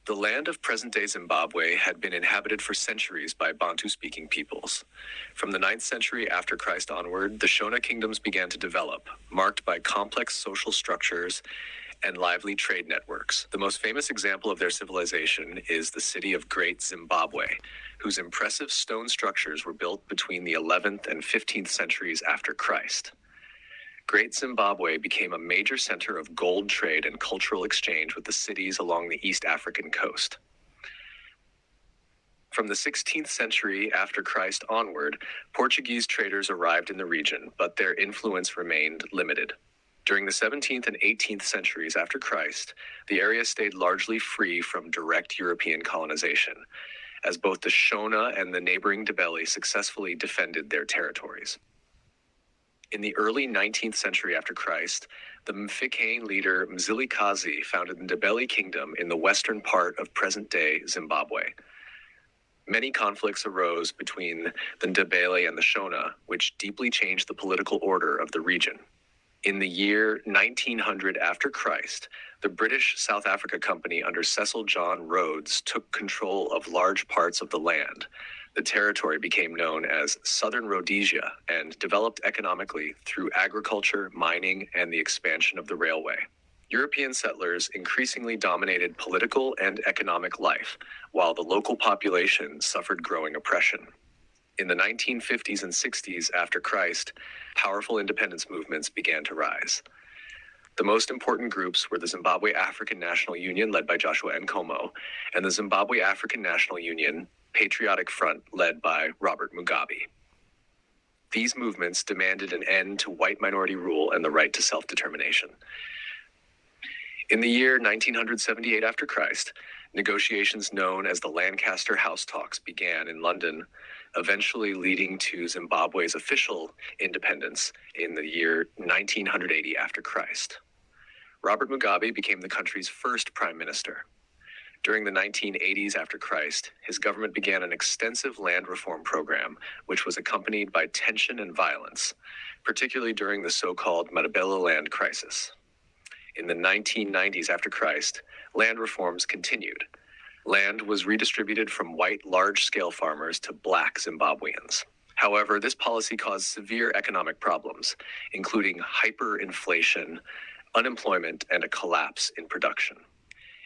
The land of present-day Zimbabwe had been inhabited for centuries by Bantu-speaking peoples. From the 9th century after Christ onward, the Shona kingdoms began to develop, marked by complex social structures and lively trade networks. The most famous example of their civilization is the city of Great Zimbabwe, whose impressive stone structures were built between the 11th and 15th centuries after Christ. Great Zimbabwe became a major center of gold trade and cultural exchange with the cities along the East African coast. From the 16th century after Christ onward, Portuguese traders arrived in the region, but their influence remained limited. During the 17th and 18th centuries after Christ, the area stayed largely free from direct European colonization, as both the Shona and the neighboring Ndebele successfully defended their territories. In the early 19th century after Christ, the Mfikane leader Mzilikazi founded the Ndebele kingdom in the western part of present-day Zimbabwe. Many conflicts arose between the Ndebele and the Shona, which deeply changed the political order of the region. In the year 1900 after Christ, the British South Africa Company under Cecil John Rhodes took control of large parts of the land. The territory became known as Southern Rhodesia and developed economically through agriculture, mining, and the expansion of the railway. European settlers increasingly dominated political and economic life, while the local population suffered growing oppression. In the 1950s and 60s after Christ, powerful independence movements began to rise. The most important groups were the Zimbabwe African National Union, led by Joshua Nkomo, and the Zimbabwe African National Union Patriotic Front, led by Robert Mugabe. These movements demanded an end to white minority rule and the right to self-determination. In the year 1978 after Christ, negotiations known as the Lancaster House Talks began in London, eventually leading to Zimbabwe's official independence in the year 1980 after Christ. Robert Mugabe became the country's first prime minister. During the 1980s after Christ, his government began an extensive land reform program, which was accompanied by tension and violence, particularly during the so-called Matabele land crisis. In the 1990s after Christ, land reforms continued. Land was redistributed from white large-scale farmers to black Zimbabweans. However, this policy caused severe economic problems, including hyperinflation, unemployment, and a collapse in production.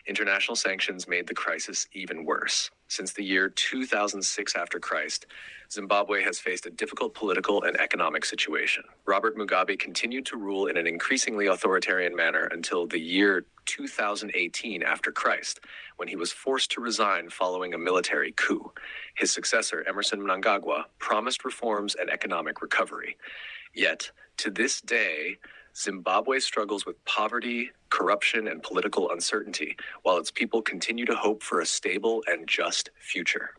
International sanctions made the crisis even worse. Since the year 2006 after Christ, Zimbabwe has faced a difficult political and economic situation. Robert Mugabe continued to rule in an increasingly authoritarian manner until the year 2018 after Christ, when he was forced to resign following a military coup. His successor, Emerson Mnangagwa, promised reforms and economic recovery. Yet, to this day, Zimbabwe struggles with poverty, corruption, and political uncertainty, while its people continue to hope for a stable and just future.